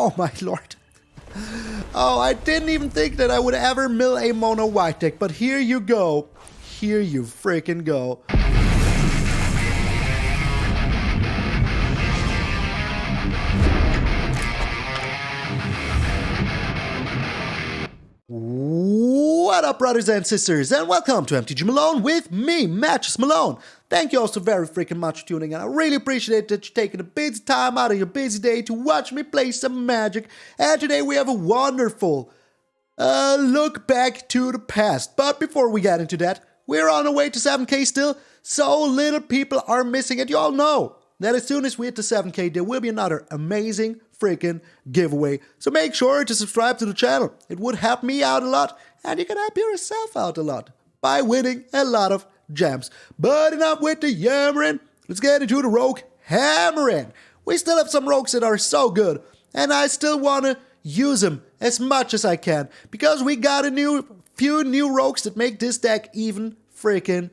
Oh my lord. Oh, I didn't even think that I would ever mill a mono white deck, but here you go. Here you freaking go. What up, brothers and sisters, and welcome to MTG Malone with me, MTG Malone. Thank you all so very freaking much for tuning in. I really appreciate that you're taking a bit of time out of your busy day to watch me play some Magic. And today we have a wonderful look back to the past. But before we get into that, we're on our way to 7K still, so little people are missing it. You all know that as soon as we hit the 7K, there will be another amazing freaking giveaway. So make sure to subscribe to the channel. It would help me out a lot, and you can help yourself out a lot by winning a lot of gems. But enough with the yammering. Let's get into the rogue hammering. We still have some rogues that are so good, and I still want to use them as much as I can, because we got a few new rogues that make this deck even freaking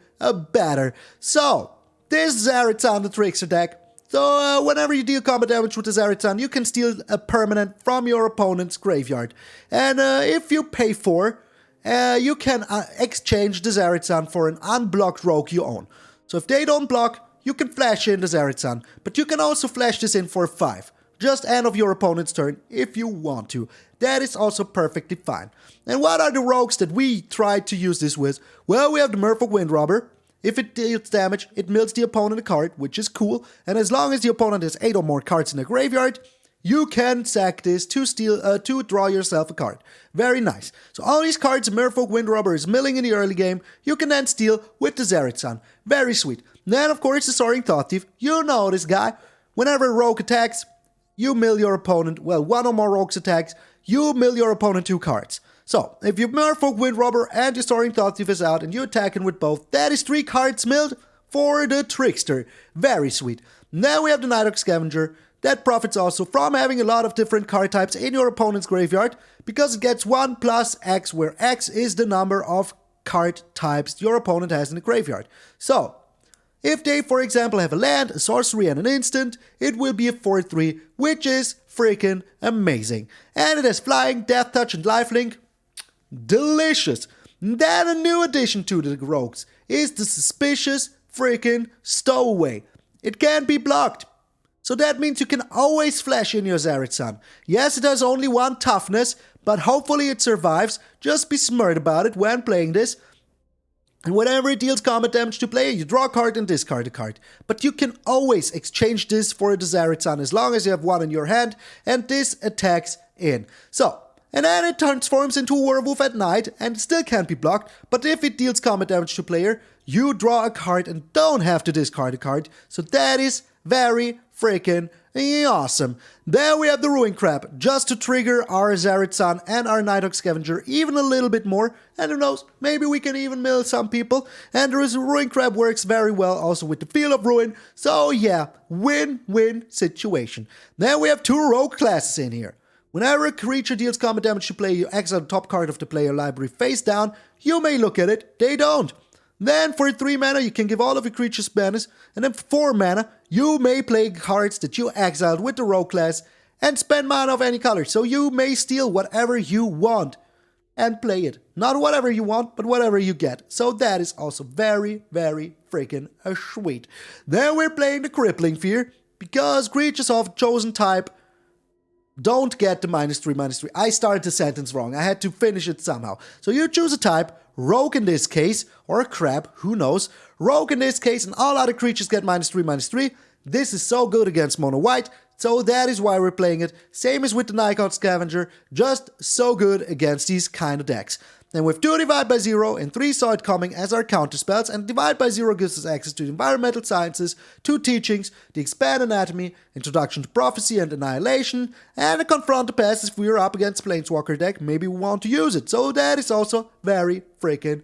better. So, this is Zareth San, the Trickster deck. So, whenever you deal combat damage with the Zareth San, you can steal a permanent from your opponent's graveyard. And if you pay for, you can exchange the Zareth San for an unblocked rogue you own. So if they don't block, you can flash in the Zareth San. But you can also flash this in for 5. Just end of your opponent's turn if you want to. That is also perfectly fine. And what are the rogues that we tried to use this with? Well, we have the Merfolk Windrobber. If it deals damage, it mills the opponent a card, which is cool. And as long as the opponent has 8 or more cards in the graveyard, you can sack this to draw yourself a card. Very nice. So all these cards Merfolk Windrobber is milling in the early game, you can then steal with the Zareth San. Very sweet. Then of course the Soaring Thought-Thief. You know this guy. Whenever a rogue attacks, you mill your opponent, well, 1 or more rogues attacks, you mill your opponent 2 cards. So, if your Merfolk Windrobber and your Soaring Thought-Thief is out and you're attacking with both, that is 3 cards milled for the Trickster. Very sweet. Now we have the Nighthawk Scavenger. That profits also from having a lot of different card types in your opponent's graveyard, because it gets 1 plus X, where X is the number of card types your opponent has in the graveyard. So, if they, for example, have a land, a sorcery, and an instant, it will be a 4-3, which is freaking amazing. And it has Flying, Death Touch, and Lifelink. Delicious. Then a new addition to the rogues is the Suspicious freaking Stowaway. It can't be blocked. So that means you can always flash in your Zareth San. Yes, it has only 1 toughness, but hopefully it survives. Just be smart about it when playing this. And whenever it deals combat damage to player, you draw a card and discard a card. But you can always exchange this for the Zareth San as long as you have 1 in your hand, and this attacks in. So, and then it transforms into a werewolf at night, and it still can't be blocked, but if it deals combat damage to player, you draw a card and don't have to discard a card. So that is very freaking awesome. Then we have the Ruin Crab, just to trigger our Zareth San and our Nighthawk Scavenger even a little bit more. And who knows, maybe we can even mill some people. And the Ruin Crab works very well also with the Feel of Ruin. So yeah, win-win situation. Then we have 2 rogue classes in here. Whenever a creature deals combat damage to player, you exile the top card of the player library face down. You may look at it, they don't. Then for 3 mana, you can give all of your creatures banners, and then for 4 mana, you may play cards that you exiled with the rogue class and spend mana of any color. So you may steal whatever you want and play it. Not whatever you want, but whatever you get. So that is also very, very freaking sweet. Then we're playing the Crippling Fear, because creatures of chosen type don't get the -3/-3. I started the sentence wrong. I had to finish it somehow. So you choose a type, rogue in this case, or a crab, who knows. Rogue in this case, and all other creatures get -3/-3. This is so good against mono white, so that is why we're playing it. Same as with the Nighthawk Scavenger, just so good against these kind of decks. Then with 2 Divide by 0 and 3 Saw It Coming as our counter spells, and Divide by 0 gives us access to the Environmental Sciences, 2 Teachings, the Expand Anatomy, Introduction to Prophecy and Annihilation, and a Confront the Past if we are up against Planeswalker deck, maybe we want to use it. So that is also very freaking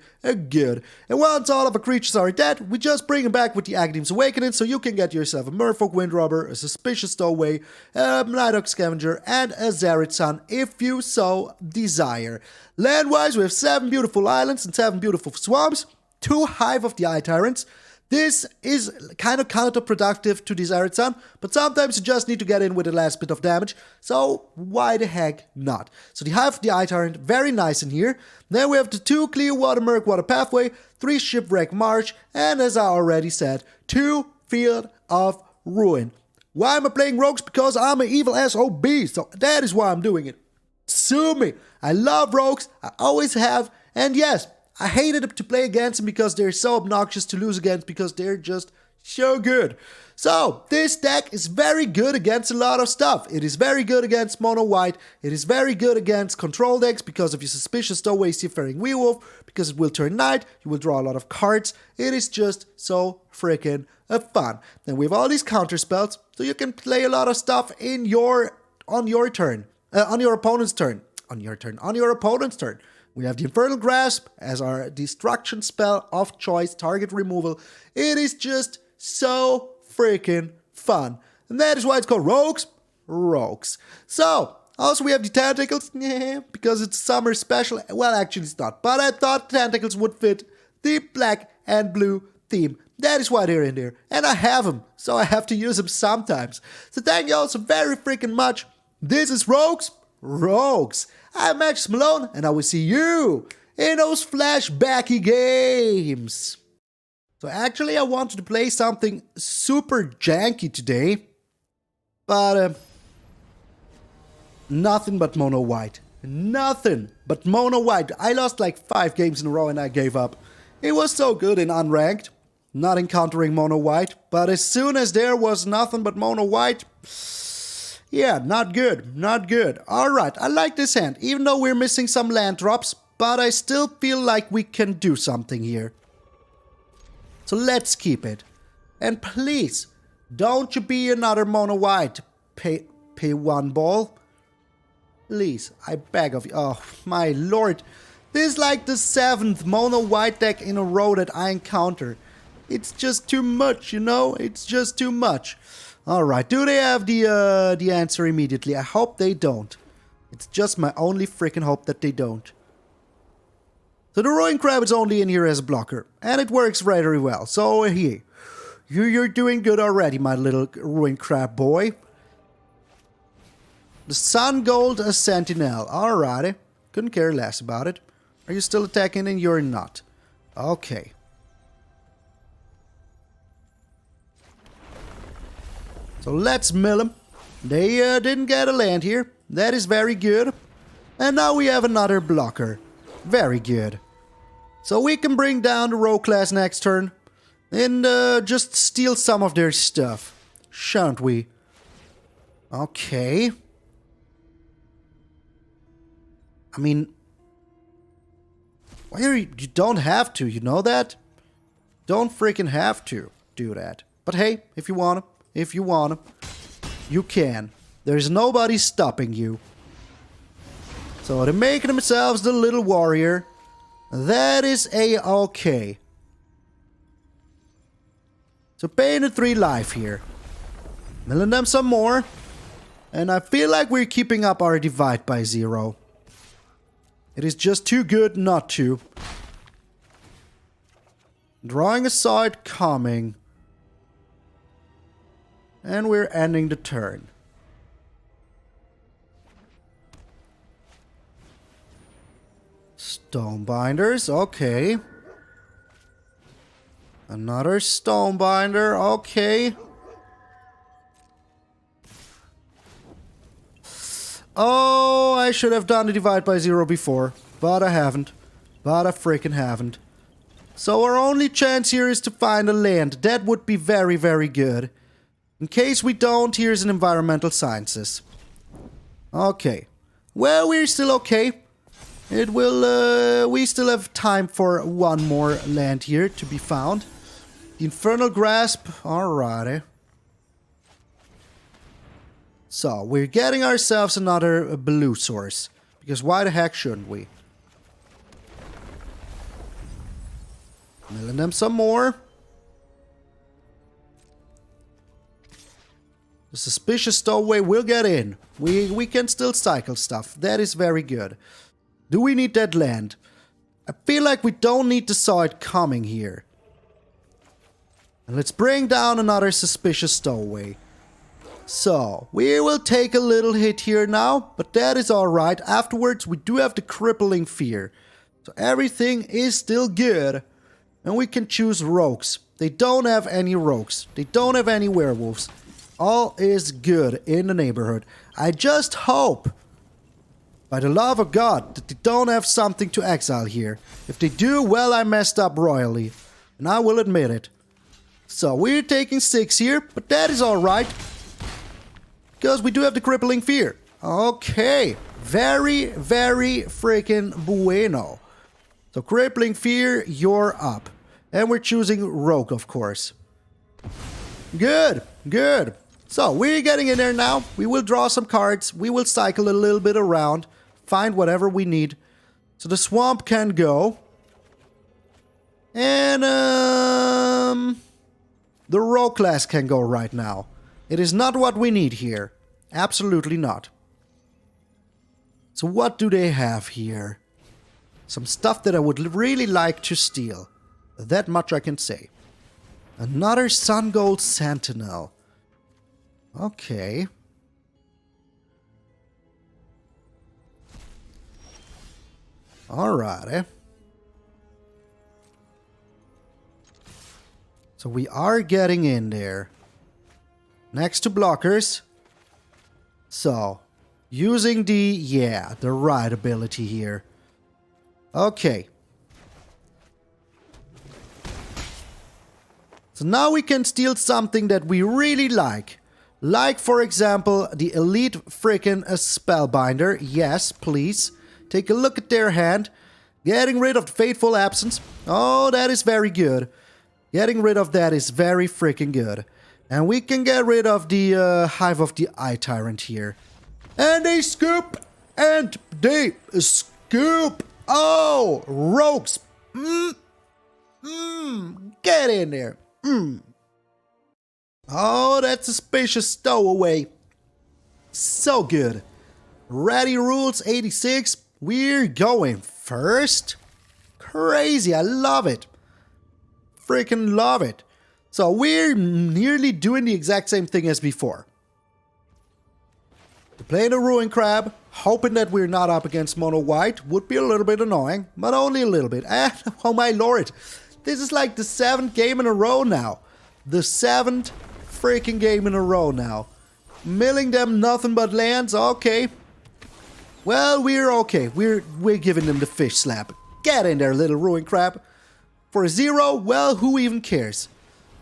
good. And once all of our creatures are dead, we just bring them back with the Agadeem's Awakening, so you can get yourself a Merfolk Windrobber, a Suspicious Stowaway, a Nighthawk Scavenger, and a Zareth San if you so desire. Land-wise, we have 7 beautiful islands and 7 beautiful swamps, 2 Hive of the Eye Tyrants, This is kind of counterproductive to this Zareth San, but sometimes you just need to get in with the last bit of damage, so why the heck not? So the Hive, the Eye Tyrant, very nice in here. Then we have the 2 Clearwater Pathway, 3 Shipwreck Marsh, and as I already said, 2 Field of Ruin. Why am I playing Rogues? Because I'm an evil SOB, so that is why I'm doing it. Sue me. I love Rogues, I always have, and yes, I hated to play against them because they're so obnoxious to lose against because they're just so good. So, this deck is very good against a lot of stuff. It is very good against mono white. It is very good against control decks because of your Suspicious Stowaway, Seafaring Werewolf, because it will turn night, you will draw a lot of cards. It is just so freaking fun. Then we have all these counter spells, so you can play a lot of stuff on your turn. On your opponent's turn. On your opponent's turn. We have the Infernal Grasp as our destruction spell of choice, target removal. It is just so freaking fun. And that is why it's called Rogues. Rogues. So, also we have the Tentacles, because it's summer special. Well, actually it's not, but I thought Tentacles would fit the black and blue theme. That is why they're in there. And I have them, so I have to use them sometimes. So thank you all so very freaking much. This is Rogues. Rogues. I'm MTG Malone, and I will see you in those flashbacky games. So actually I wanted to play something super janky today, but nothing but mono white. Nothing but mono white. I lost like 5 games in a row and I gave up. It was so good in unranked, not encountering mono white, but as soon as there was nothing but mono white, yeah, not good, not good. Alright, I like this hand, even though we're missing some land drops, but I still feel like we can do something here. So let's keep it. And please, don't you be another mono white. Pay 1 ball. Please, I beg of you. Oh, my lord. This is like the 7th mono white deck in a row that I encounter. It's just too much, you know? It's just too much. Alright, do they have the answer immediately? I hope they don't. It's just my only freaking hope that they don't. So the Ruin Crab is only in here as a blocker, and it works very well. So here, you're doing good already, my little Ruin Crab boy. The Sun Gold Sentinel, alrighty. Couldn't care less about it. Are you still attacking and you're not? Okay. So let's mill them. They didn't get a land here. That is very good. And now we have another blocker. Very good. So we can bring down the Rogue class next turn. And just steal some of their stuff. Shan't we? Okay. I mean... why are you don't have to, you know that? Don't freaking have to do that. But hey, if you want to. If you want to, you can. There's nobody stopping you. So they're making themselves the little warrior. That is a-okay. So paying the 3 life here. Milling them some more. And I feel like we're keeping up our divide by 0. It is just too good not to. Drawing aside, coming. And we're ending the turn. Stonebinders, okay. Another Stonebinder, okay. Oh, I should have done the divide by 0 before, but I haven't. But I freaking haven't. So our only chance here is to find a land. That would be very, very good. In case we don't, here's an Environmental Sciences. Okay. Well, we're still okay. It will, we still have time for 1 more land here to be found. The Infernal Grasp, alrighty. So, we're getting ourselves another blue source. Because why the heck shouldn't we? Milling them some more. The Suspicious Stowaway will get in. We can still cycle stuff. That is very good. Do we need that land? I feel like we don't need to saw it coming here. And let's bring down another Suspicious Stowaway. So, we will take a little hit here now, but that is alright. Afterwards, we do have the Crippling Fear. So everything is still good. And we can choose rogues. They don't have any rogues. They don't have any werewolves. All is good in the neighborhood. I just hope, by the love of God, that they don't have something to exile here. If they do, well, I messed up royally. And I will admit it. So, we're taking 6 here, but that is alright. Because we do have the Crippling Fear. Okay. Very, very freaking bueno. So, Crippling Fear, you're up. And we're choosing Rogue, of course. Good, good. So, we're getting in there now. We will draw some cards. We will cycle a little bit around. Find whatever we need. So, the Swamp can go. And, the Rogue class can go right now. It is not what we need here. Absolutely not. So, what do they have here? Some stuff that I would really like to steal. That much I can say. Another Sun Gold Sentinel. Okay. Alrighty. So we are getting in there. Next to blockers. So, using the right ability here. Okay. So now we can steal something that we really like. Like, for example, the Elite frickin' Spellbinder. Yes, please. Take a look at their hand. Getting rid of the Fateful Absence. Oh, that is very good. Getting rid of that is very freaking good. And we can get rid of the Hive of the Eye Tyrant here. And they scoop! And they scoop! Oh, rogues! Get in there! Oh, that's Suspicious Stowaway. So good. Ready rules 86. We're going first. Crazy, I love it. Freaking love it. So we're nearly doing the exact same thing as before. Playing a Ruin Crab, hoping that we're not up against mono white, would be a little bit annoying, but only a little bit. And, oh my lord, this is like the 7th game in a row now. The 7th freaking game in a row now. Milling them nothing but lands, okay. Well, we're okay. We're giving them the fish slap. Get in there, little Ruin Crab. For a 0, well, who even cares?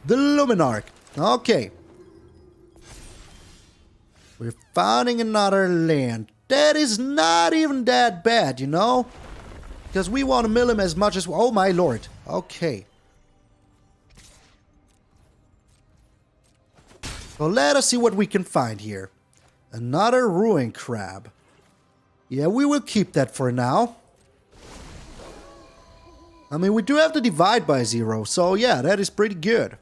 The Luminarch. Okay. We're finding another land. That is not even that bad, you know? Because we want to mill him as much as... Oh my lord. Okay. So let us see what we can find here. Another Ruin Crab. Yeah, we will keep that for now. I mean, we do have to divide by 0, so yeah, that is pretty good.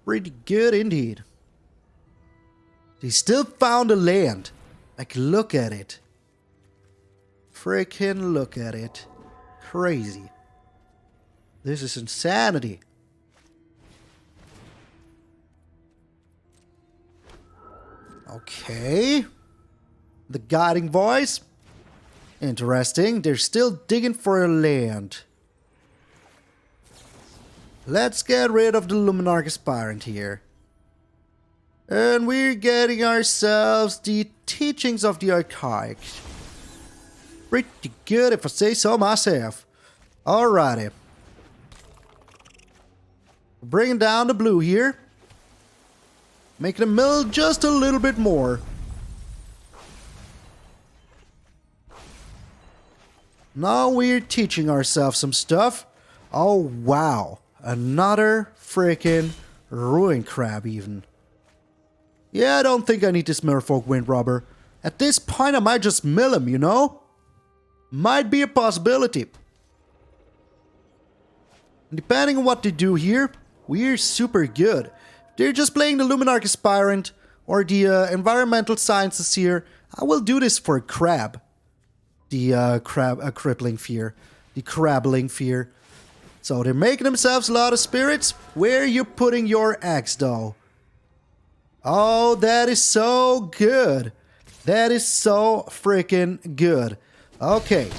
Pretty good indeed. They still found a land. Like, look at it. Freaking look at it. Crazy. This is insanity. Okay. The guiding voice. Interesting. They're still digging for a land. Let's get rid of the Luminarch Aspirant here. And we're getting ourselves the Teachings of the Archaic. Pretty good if I say so myself. Alrighty. Bringing down the blue here. Making a mill just a little bit more. Now we're teaching ourselves some stuff. Oh wow. Another freaking Ruin Crab even. Yeah, I don't think I need this Merfolk Windrobber. At this point I might just mill him, you know? Might be a possibility. Depending on what they do here, we're super good. They're just playing the Luminarch Aspirant or the Environmental Sciences here. I will do this for a crab. The Crippling Fear. The Crabbling Fear. So they're making themselves a lot of spirits. Where are you putting your eggs, though? Oh, that is so good. That is so freaking good. Okay.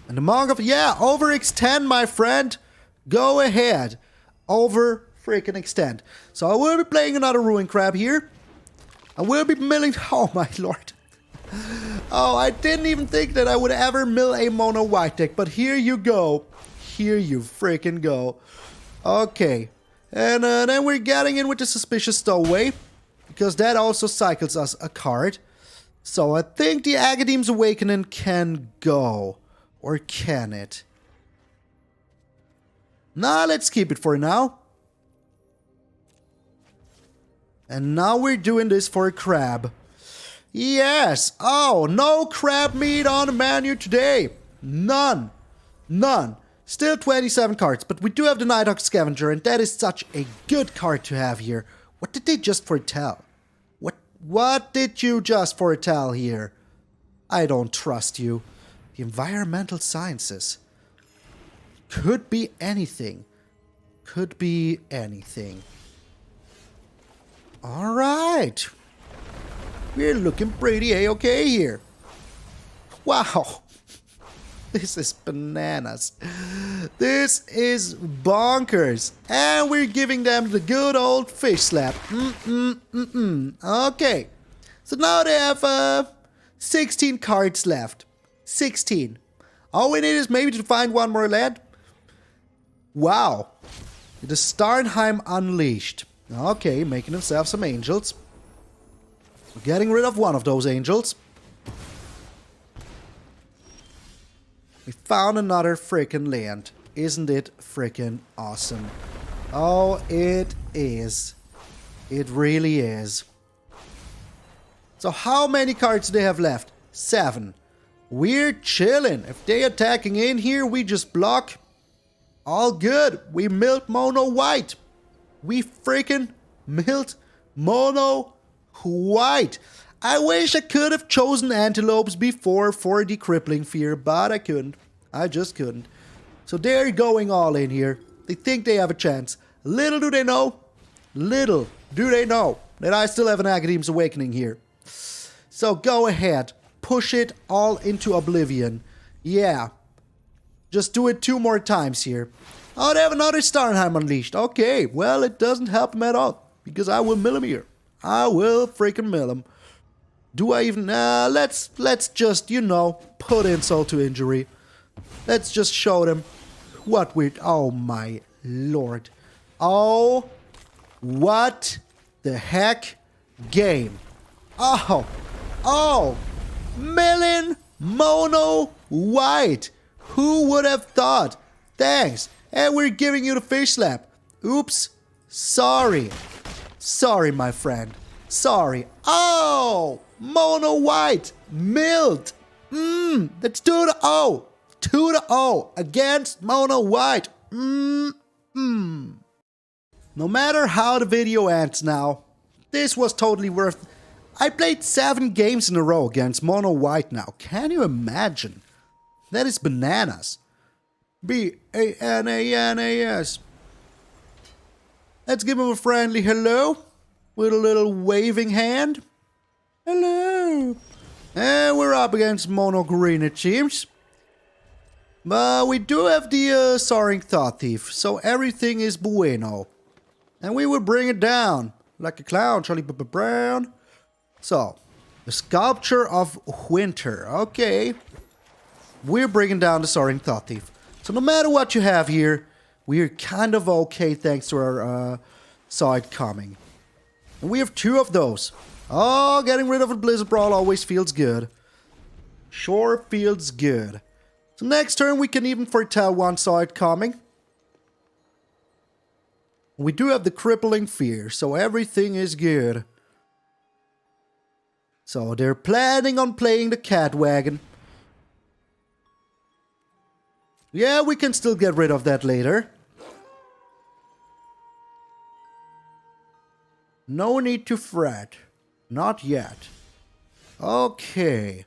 And the Monk of... Yeah, overextend, my friend. Go ahead. Over freaking extend. So I will be playing another Ruin Crab here. I will be milling... Oh, my lord. Oh, I didn't even think that I would ever mill a mono white deck, but here you go. Here you freaking go. Okay. And then we're getting in with the Suspicious Stowaway, because that also cycles us a card. So I think the Agadeem's Awakening can go. Or can it? Nah, let's keep it for now. And now we're doing this for a crab. Yes! Oh, no crab meat on the menu today. None. None. Still 27 cards, but we do have the Nighthawk Scavenger, and that is such a good card to have here. What did they just foretell? What did you just foretell here? I don't trust you. The environmental sciences. Could be anything. Could be anything. Alright. We're looking pretty A-okay here. Wow. This is bananas. This is bonkers. And we're giving them the good old fish slap. Okay. So now they have 16 cards left. 16. All we need is maybe to find one more land. Wow. The Starnheim Unleashed. Okay, making themselves some angels. We're getting rid of one of those angels. We found another freaking land. Isn't it freaking awesome? Oh, it is. It really is. So how many cards do they have left? 7. We're chilling. If they're attacking in here, we just block. All good. We milled mono white. We freaking milled mono white. I wish I could have chosen antelopes before for the Crippling Fear, but I couldn't. I just couldn't. So they're going all in here. They think they have a chance. Little do they know that I still have an Agadeem's Awakening here. So go ahead. Push it all into oblivion. Yeah. Just do it 2 more times here. Oh, they have another Starnheim Unleashed. Okay, well, it doesn't help him at all. Because I will mill him here. I will freaking mill him. Do I even... let's just, you know, put insult to injury. Let's just show them what we're... Oh, my lord. Oh, what the heck game. Oh, milling mono white. Who would have thought? Thanks. And we're giving you the fish slap. Oops. Sorry. Sorry, my friend. Sorry. Oh, mono white. Milled. That's 2-0. 2-0 against mono white. No matter how the video ends now, this was totally worth... I played 7 games in a row against mono white now. Can you imagine? That is bananas. B-A-N-A-N-A-S. Let's give him a friendly hello. With a little waving hand. Hello. And we're up against mono green, it seems. But we do have the Soaring Thought-Thief, so everything is bueno. And we will bring it down. Like a clown, Charlie Brown. So, the Sculpture of Winter. Okay. We're bringing down the Soaring Thought-Thief. So no matter what you have here, we're kind of okay thanks to our Saw It Coming. And we have 2 of those. Oh, getting rid of a Blizzard Brawl always feels good. Sure feels good. So next turn we can even foretell one Saw It Coming. We do have the Crippling Fear, so everything is good. So they're planning on playing the Cat Wagon. Yeah, we can still get rid of that later. No need to fret. Not yet. Okay.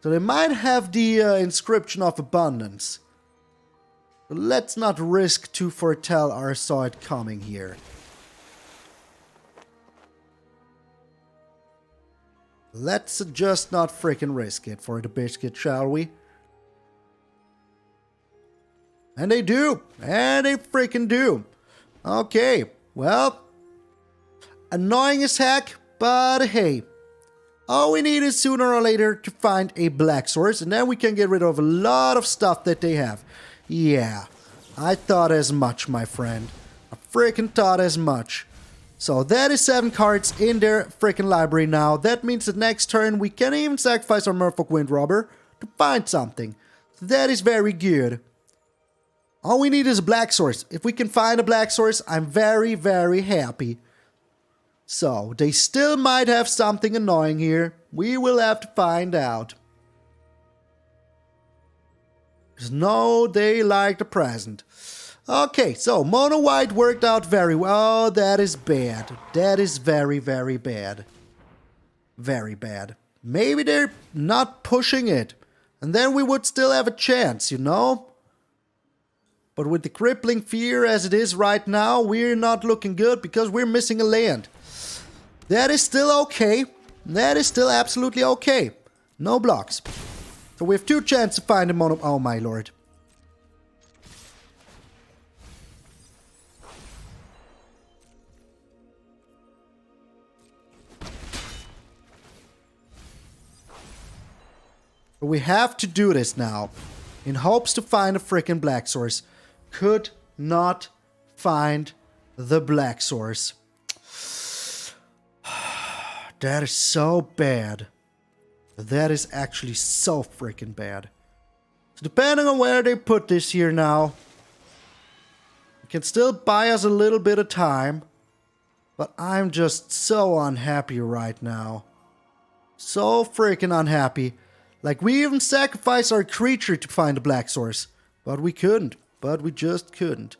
So they might have the inscription of abundance. But let's not risk to foretell our saw it coming here. Let's just not freaking risk it for the biscuit, shall we? And they do. And they freaking do. Okay, well, annoying as heck, but hey. All we need is sooner or later to find a black source, and then we can get rid of a lot of stuff that they have. Yeah, I thought as much, my friend. I freaking thought as much. So that is 7 cards in their freaking library now. That means that next turn we can even sacrifice our Merfolk Windrobber to find something. So that is very good. All we need is a black source. If we can find a black source, I'm very, very happy. So, they still might have something annoying here. We will have to find out. Because no, they like the present. Okay, so mono white worked out very well. Oh, that is bad. That is very, very bad. Very bad. Maybe they're not pushing it. And then we would still have a chance, you know? But with the Crippling Fear as it is right now, we're not looking good because we're missing a land. That is still okay. That is still absolutely okay. No blocks. So we have 2 chances to find a mono... Oh my lord. But we have to do this now. In hopes to find a freaking black source. Could not find the black source. That is so bad. That is actually so freaking bad. So depending on where they put this here now, it can still buy us a little bit of time. But I'm just so unhappy right now. So freaking unhappy. Like, we even sacrificed our creature to find a black source. But we couldn't. But we just couldn't.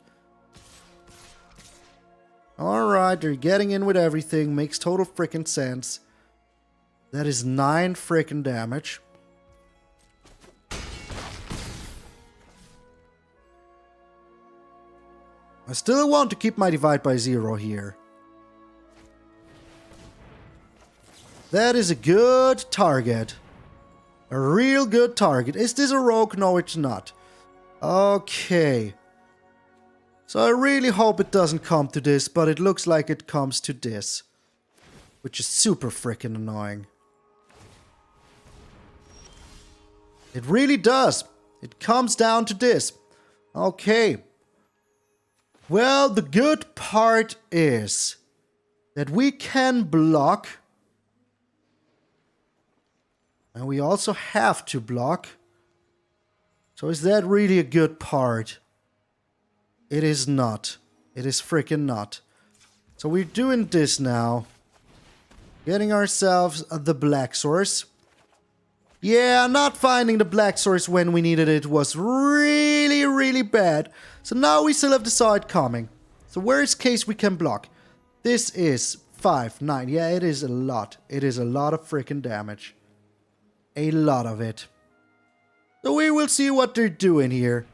Alright, they're getting in with everything. Makes total freaking sense. That is 9 freaking damage. I still want to keep my divide by 0 here. That is a good target. A real good target. Is this a rogue? No, it's not. Okay. So I really hope it doesn't come to this, but it looks like it comes to this. Which is super freaking annoying. It really does. It comes down to this. Okay. Well, the good part is that we can block. And we also have to block. So is that really a good part? It is not. It is freaking not. So we're doing this now. Getting ourselves the black source. Yeah, not finding the black source when we needed it was really, really bad. So now we still have the saw it coming. So worst case we can block. This is 5, 9. Yeah, it is a lot. It is a lot of freaking damage. A lot of it. So we will see what they're doing here.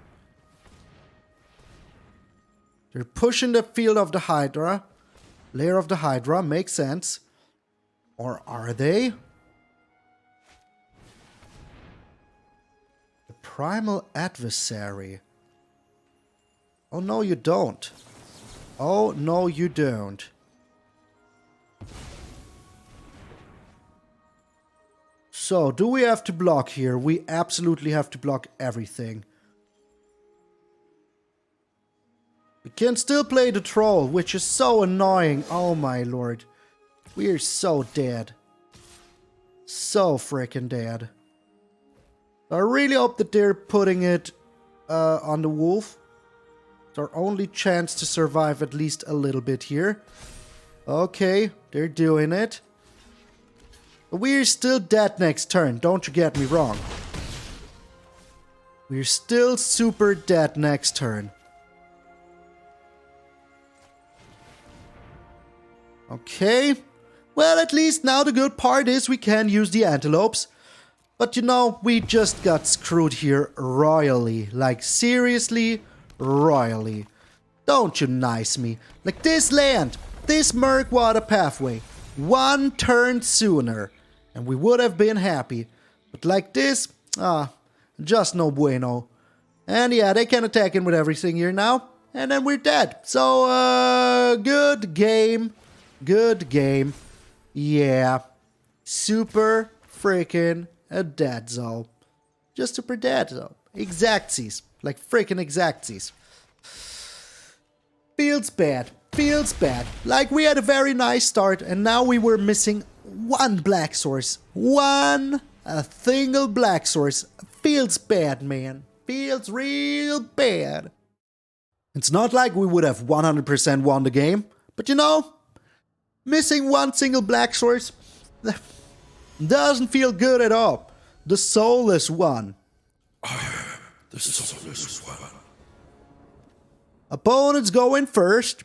They're pushing the field of the Hydra. Lair of the Hydra. Makes sense. Or are they? The Primal Adversary. Oh no, you don't. Oh no, you don't. So, do we have to block here? We absolutely have to block everything. We can still play the troll, which is so annoying. Oh my lord. We are so dead. So freaking dead. I really hope that they're putting it on the wolf. It's our only chance to survive at least a little bit here. Okay, they're doing it. But we're still dead next turn, don't you get me wrong. We're still super dead next turn. Okay. Well, at least now the good part is we can use the antelopes. But you know, we just got screwed here royally. Like, seriously, royally. Don't you nice me. Like, this land, this Clearwater Pathway, one turn sooner, and we would have been happy. But like this, just no bueno. And yeah, they can attack in with everything here now, and then we're dead. So, good game. Good game. Yeah. Super freaking dead, though. Just super dead, though. Exactsies. Like freaking exactsies. Feels bad. Feels bad. Like we had a very nice start, and now we were missing one black source. A single black source. Feels bad, man. Feels real bad. It's not like we would have 100% won the game, but you know, missing one single black source doesn't feel good at all. The soulless one. The soulless one. Opponents going first.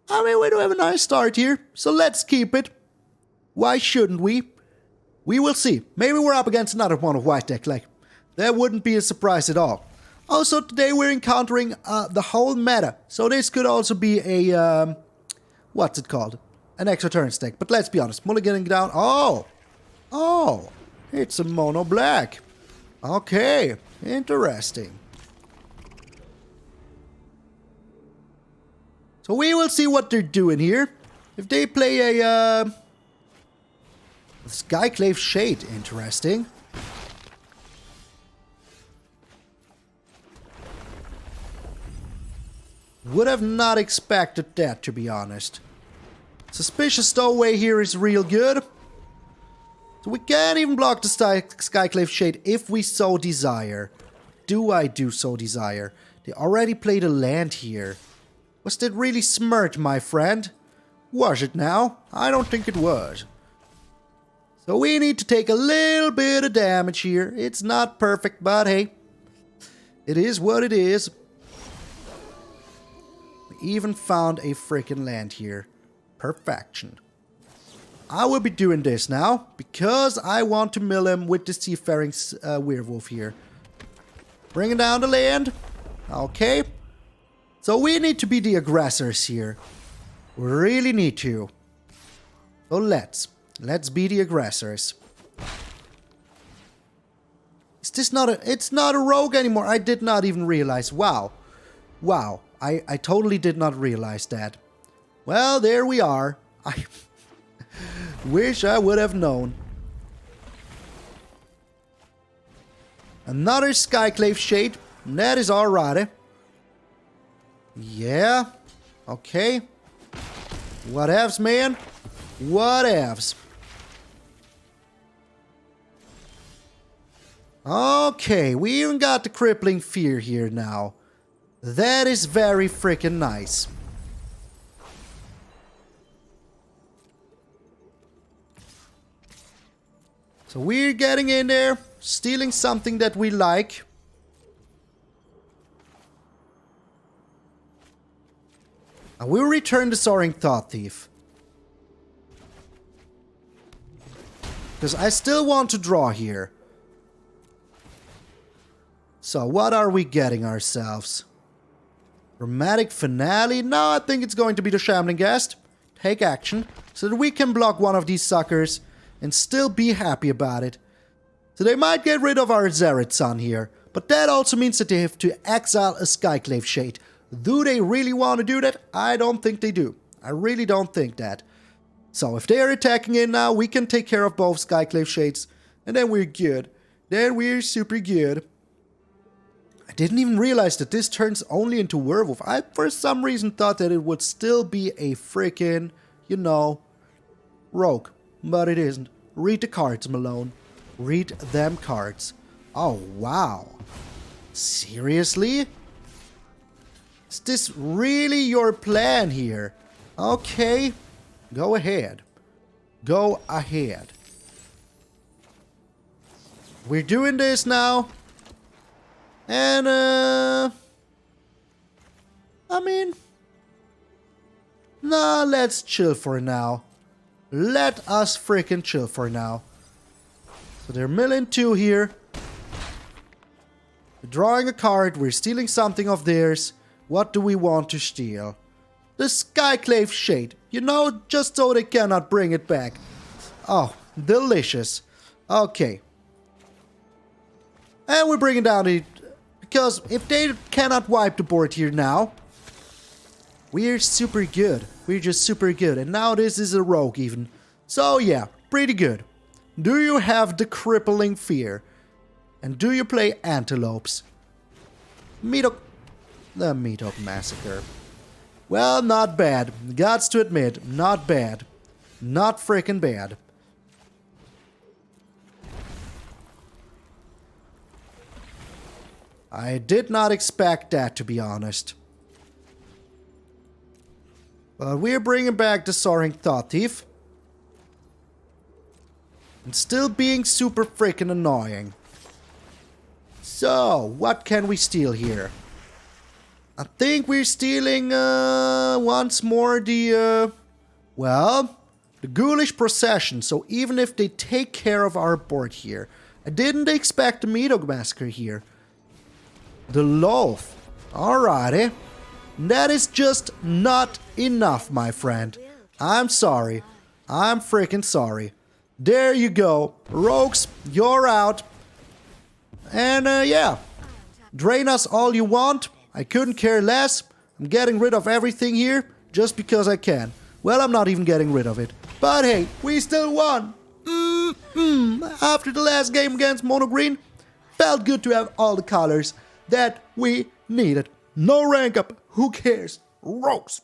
I mean, we do have a nice start here, so let's keep it. Why shouldn't we? We will see. Maybe we're up against another one of white deck, like, that wouldn't be a surprise at all. Also, today we're encountering the whole meta, so this could also be a, what's it called? An extra turn deck, but let's be honest, mulliganing down, oh, it's a mono black. Okay, interesting. So we will see what they're doing here. If they play a Skyclave Shade, interesting. Would have not expected that, to be honest. Suspicious Stowaway here is real good. So we can't even block the Skyclave Shade if we so desire. Do I do so desire? They already played a land here. Was that really smart, my friend? Was it now? I don't think it was. So we need to take a little bit of damage here. It's not perfect, but hey. It is what it is. We even found a freaking land here. Perfection. I will be doing this now, because I want to mill him with the Seafaring Werewolf here. Bringing down the land. Okay. So we need to be the aggressors here. We really need to. So let's be the aggressors. Is this not a... It's not a rogue anymore. I did not even realize. Wow. Wow. I totally did not realize that. Well, there we are. I wish I would have known. Another Skyclave Shade. That is alright. Yeah. Okay. Whatevs, man. Whatevs. Okay, we even got the Crippling Fear here now. That is very freaking nice. So we're getting in there, stealing something that we like. And we'll return the Soaring Thought-Thief. Because I still want to draw here. So what are we getting ourselves? Dramatic Finale? No, I think it's going to be the Shambling Guest. Take action, so that we can block one of these suckers and still be happy about it. So they might get rid of our Zareth San here, but that also means that they have to exile a Skyclave Shade. Do they really want to do that? I don't think they do. I really don't think that. So if they are attacking in now, we can take care of both Skyclave Shades, and then we're good. Then we're super good. I didn't even realize that this turns only into Werewolf. I, for some reason, thought that it would still be a freaking, you know, rogue. But it isn't. Read the cards, Malone. Read them cards. Oh, wow. Seriously? Is this really your plan here? Okay. Go ahead. Go ahead. We're doing this now. And, I mean... Nah, let's chill for now. Let us freaking chill for now. So they're milling 2 here. We're drawing a card. We're stealing something of theirs. What do we want to steal? The Skyclave Shade. You know, just so they cannot bring it back. Oh, delicious. Okay. And we're bringing down the... Because if they cannot wipe the board here now, we're super good. We're just super good. And now this is a rogue even. So yeah, pretty good. Do you have the Crippling Fear? And do you play Antelopes? The MTgA Massacre. Well, not bad. Gots to admit, not bad. Not freaking bad. I did not expect that, to be honest. But we're bringing back the Soaring Thought-Thief. And still being super freaking annoying. So, what can we steal here? I think we're stealing, once more the, the Ghoulish Procession. So even if they take care of our board here. I didn't expect the MTgA Massacre here. The Loath. Alrighty. That is just not enough, my friend. I'm sorry. I'm freaking sorry. There you go. Rogues, you're out. And, yeah. Drain us all you want. I couldn't care less. I'm getting rid of everything here just because I can. Well, I'm not even getting rid of it. But hey, we still won. After the last game against Mono Green, felt good to have all the colors that we needed. No rank up. Who cares? Rogues.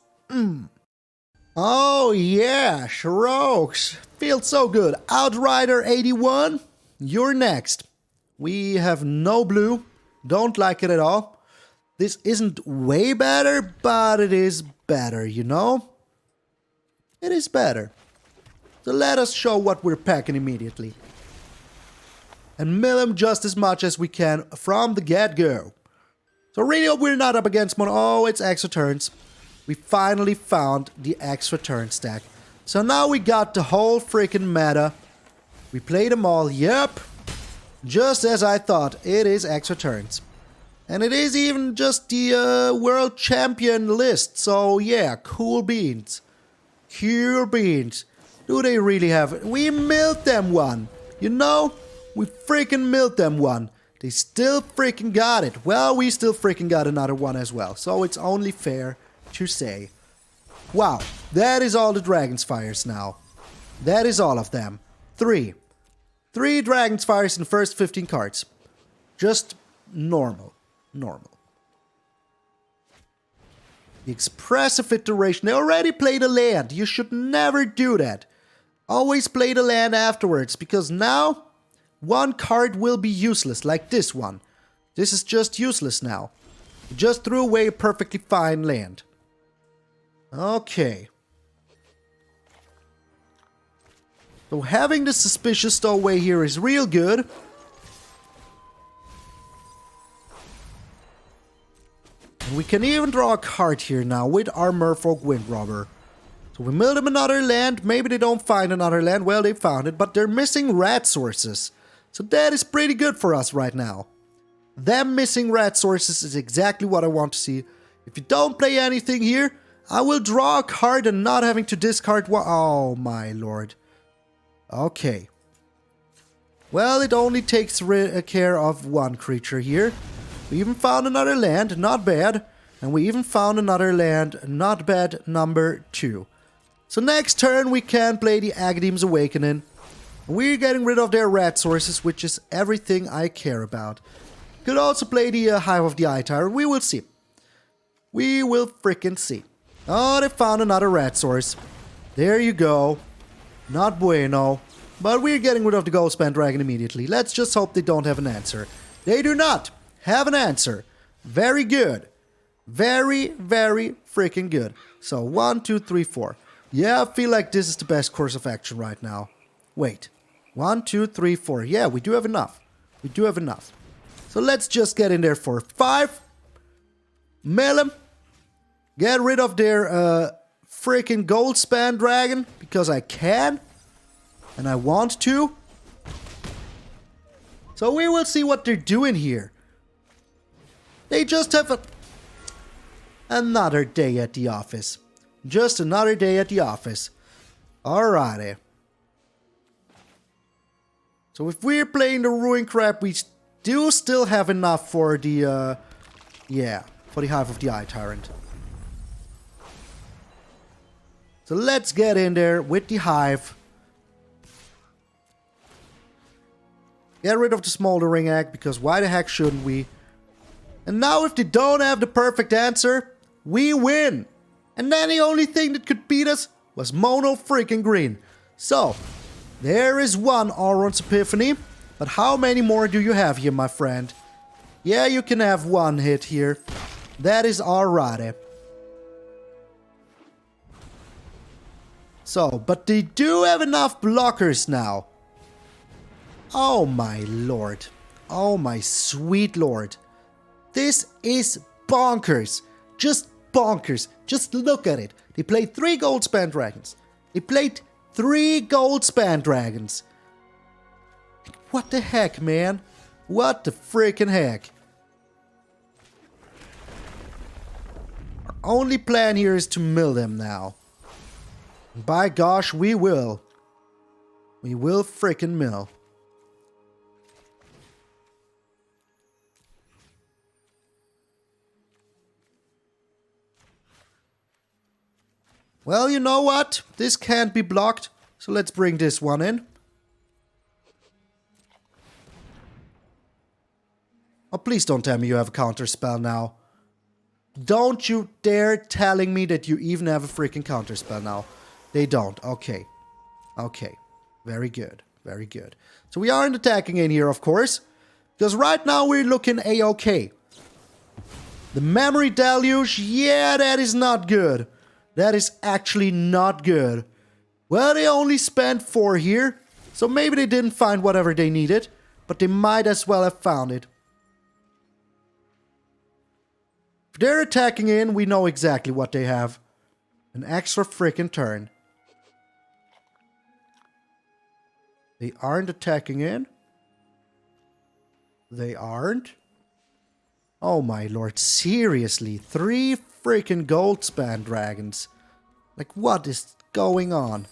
Oh yeah, Rogues. Feels so good. Outrider 81, you're next. We have no blue. Don't like it at all. This isn't way better, but it is better, you know? It is better. So let us show what we're packing immediately. And mill him just as much as we can from the get-go. So really hope we're not up against mono. Oh, it's extra turns. We finally found the extra turn stack. So now we got the whole freaking meta. We played them all. Yep. Just as I thought. It is extra turns. And it is even just the world champion list. So yeah, cool beans. Cool beans. Do they really have it? We milled them one. You know? We freaking milled them one. They still freaking got it. Well, we still freaking got another one as well. So it's only fair to say. Wow, that is all the Dragon's Fires now. That is all of them. 3. 3 Dragon's Fires in the first 15 cards. Just normal. Normal. The Expressive Iteration. They already played a land. You should never do that. Always play the land afterwards, because now one card will be useless, like this one. This is just useless now. You just threw away a perfectly fine land. Okay. So having the Suspicious Stowaway here is real good. And we can even draw a card here now with our Merfolk Windrobber. So we milled them another land. Maybe they don't find another land. Well, they found it, but they're missing red sources. So that is pretty good for us right now. Them missing red sources is exactly what I want to see. If you don't play anything here, I will draw a card and not having to discard one. Oh my lord. Okay. Well, it only takes care of one creature here. We even found another land, not bad. And we even found another land, not bad, number 2. So next turn we can play the Agadeem's Awakening. We're getting rid of their red sources, which is everything I care about. Could also play the Hive of the Eye Tyrant. We will see. We will freaking see. Oh, they found another red source. There you go. Not bueno. But we're getting rid of the Ghost Band Dragon immediately. Let's just hope they don't have an answer. They do not have an answer. Very good. Very, very freaking good. So 1, 2, 3, 4. Yeah, I feel like this is the best course of action right now. Wait. 1, 2, 3, 4. Yeah, we do have enough. We do have enough. So let's just get in there for 5. Mill them. Get rid of their freaking gold span dragon. Because I can. And I want to. So we will see what they're doing here. They just have another day at the office. Just another day at the office. Alrighty. So if we're playing the Ruin Crab, we do still have enough for the, for the Hive of the Eye Tyrant. So let's get in there with the Hive. Get rid of the Smoldering Egg, because why the heck shouldn't we? And now if they don't have the perfect answer, we win. And then the only thing that could beat us was mono freaking green. So, there is one Auron's Epiphany. But how many more do you have here, my friend? Yeah, you can have one hit here. That is alrighty. So, but they do have enough blockers now. Oh my lord. Oh my sweet lord. This is bonkers. Just bonkers. Just look at it. They played 3 Goldspan Dragons. They played 3 Goldspan Dragons. What the heck, man? What the freaking heck? Our only plan here is to mill them now. By gosh, we will. We will freaking mill. Well, you know what? This can't be blocked. So let's bring this one in. Oh, please don't tell me you have a counter spell now. Don't you dare telling me that you even have a freaking counter spell now. They don't. Okay. Okay. Very good. Very good. So we aren't attacking in here, of course. Because right now we're looking A-okay. The Memory Deluge, yeah, that is not good. That is actually not good. Well, they only spent 4 here. So maybe they didn't find whatever they needed. But they might as well have found it. If they're attacking in, we know exactly what they have. An extra freaking turn. They aren't attacking in. They aren't. Oh my lord, seriously. 3 freaking Goldspan Dragons. Like, what is going on?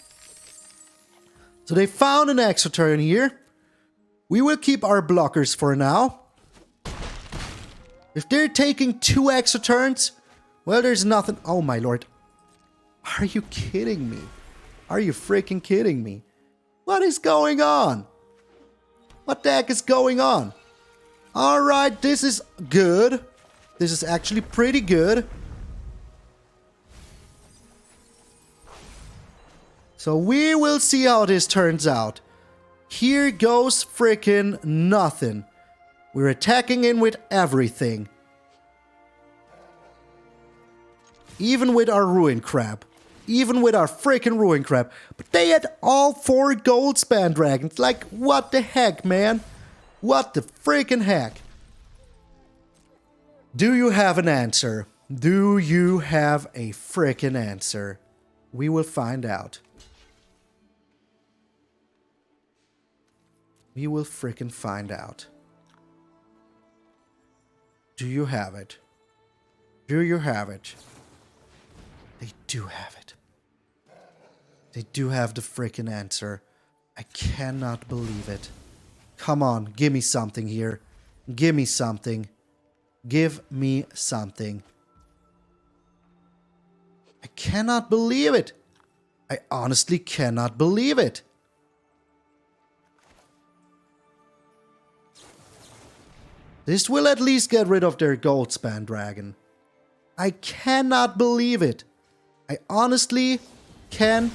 So they found an extra turn here. We will keep our blockers for now. If they're taking 2 extra turns, well, there's nothing. Oh my lord. Are you kidding me? Are you freaking kidding me? What is going on? What the heck is going on? Alright, this is good. This is actually pretty good. So we will see how this turns out. Here goes freaking nothing. We're attacking in with everything. Even with our Ruin Crab. Even with our freaking Ruin Crab. But they had all 4 Goldspan Dragons. Like, what the heck, man? What the freaking heck? Do you have an answer? Do you have a freaking answer? We will find out. We will freaking find out. Do you have it? Do you have it? They do have it. They do have the freaking answer. I cannot believe it. Come on, give me something here. Give me something. Give me something. I cannot believe it. I honestly cannot believe it. This will at least get rid of their Goldspan Dragon. I cannot believe it. I honestly can.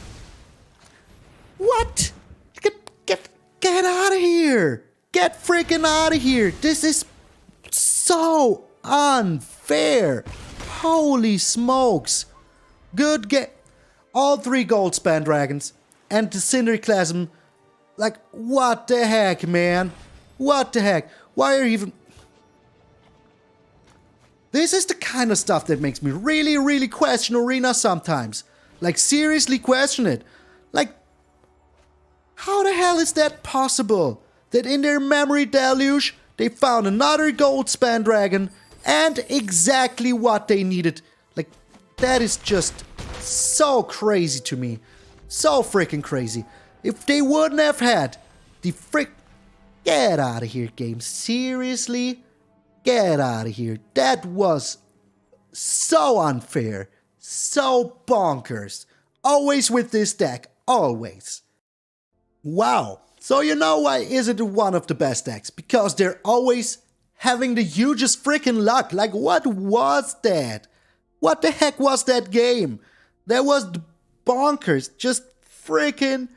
What? Get out of here. Get freaking out of here. This is so unfair. Holy smokes. Good get all 3 Goldspan Dragons and the Cinderclasm. Like, what the heck, man? What the heck? Why are you even... This is the kind of stuff that makes me really, really question Arena sometimes. Like, seriously question it. Like, how the hell is that possible? that in their memory deluge, they found another gold span dragon and exactly what they needed. Like, that is just so crazy to me. So freaking crazy. If they wouldn't have had the Get out of here, game. Seriously? Get out of here. That was so unfair. So bonkers. Always with this deck. Always. Wow. So you know why is it one of the best decks? Because they're always having the hugest freaking luck. Like, what was that? What the heck was that game? That was bonkers. Just freaking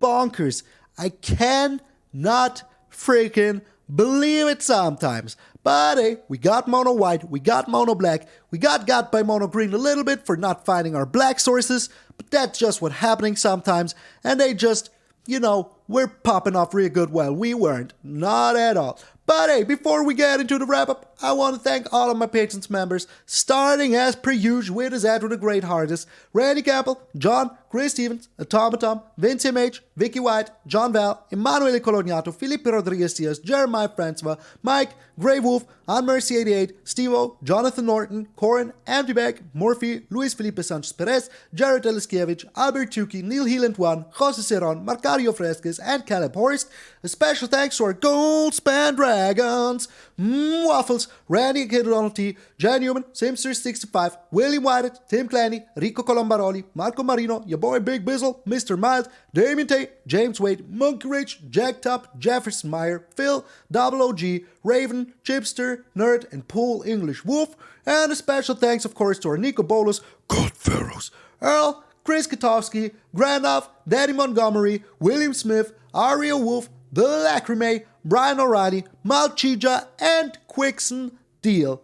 bonkers. I cannot freaking believe it sometimes. But hey, we got mono white, we got mono black, we got by mono green a little bit for not finding our black sources, but that's just what's happening sometimes, and they just, you know, we're popping off real good while we weren't. Not at all. But hey, before we get into the wrap-up, I want to thank all of my patrons members, starting as per usual with his Edward the Great Hardest, Randy Campbell, John, Chris Stevens, Automaton, Vince MH, Vicky White, John Val, Emanuele Colognato, Felipe Rodriguez Diaz, Jeremiah Francois, Mike, Grey Wolf, Anne-Mercy88, Steve-O, Jonathan Norton, Corin, MtgA, Morphy, Luis Felipe Sanchez Perez, Jared Eliskiewicz, Albert Tuki, Neil Healand1, Jose Ceron, Marcario Fresquez, and Caleb Horst. A special thanks to our Gold Span Dragons, Waffles, Randy and Kid Donald T, Jan Newman, Simster65, William White, Tim Clanny, Rico Colombaroli, Marco Marino, your boy Big Bizzle, Mr. Miles, Damien Tate, James Wade, Monkey Rich, Jack Top, Jefferson Meyer, Phil, Double OG, Raven, Chipster, Nerd, and Pool English Wolf. And a special thanks, of course, to our Nico Bolas, God Pharaohs, Earl, Chris Katowski, Grandoff, Danny Montgomery, William Smith, Aria Wolf, The Lacrimae, Brian O'Reilly, MtgA, and Quixon Deal.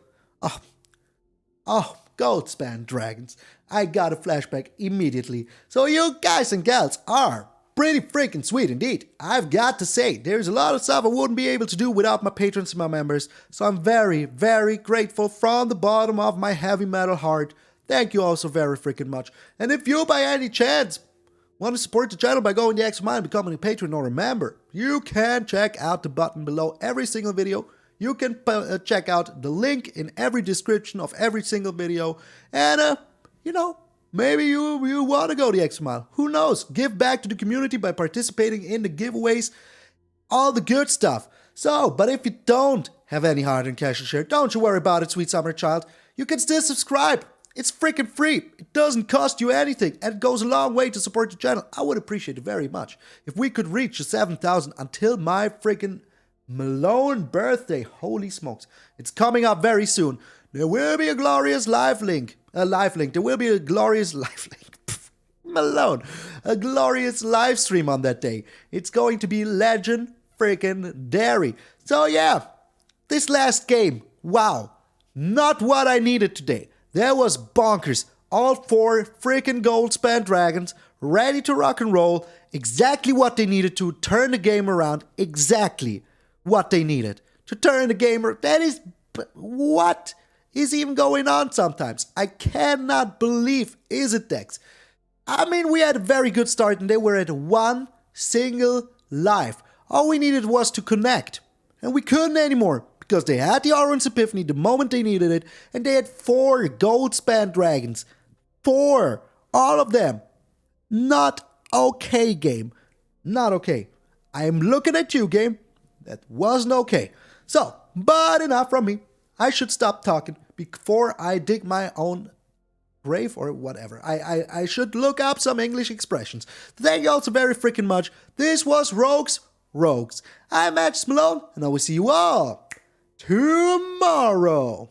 Oh, Gold Span Dragons. I got a flashback immediately. So you guys and gals are pretty freaking sweet indeed. I've got to say, there's a lot of stuff I wouldn't be able to do without my patrons and my members. So I'm very, very grateful from the bottom of my heavy metal heart. Thank you all so very freaking much. And if you by any chance want to support the channel by going the extra mile and becoming a patron or a member, you can check out the button below every single video. You can check out the link in every description of every single video. And, you know, maybe you want to go the extra mile. Who knows? Give back to the community by participating in the giveaways. All the good stuff. So, but if you don't have any hard-earned cash to share, don't you worry about it, sweet summer child. You can still subscribe. It's freaking free. It doesn't cost you anything, and it goes a long way to support the channel. I would appreciate it very much if we could reach the 7,000 until my freaking Malone birthday. Holy smokes. It's coming up very soon. There will be a glorious live link. There will be a glorious live link. Malone. A glorious live stream on that day. It's going to be legend freaking dairy. So yeah, this last game, wow. Not what I needed today. That was bonkers. All 4 freaking Gold Span Dragons ready to rock and roll. Exactly what they needed to turn the game around. Exactly what they needed to turn the game around. That is what is even going on sometimes. I cannot believe Izzet decks. I mean, we had a very good start and they were at 1 single life. All we needed was to connect. And we couldn't anymore. Because they had the Orange Epiphany the moment they needed it, and they had 4 Gold Span Dragons. 4! All of them. Not okay, game. Not okay. I am looking at you, game. That wasn't okay. So, but enough from me. I should stop talking before I dig my own grave or whatever. I should look up some English expressions. Thank you all so very freaking much. This was Rogues. I'm MTG Malone, and I will see you all tomorrow.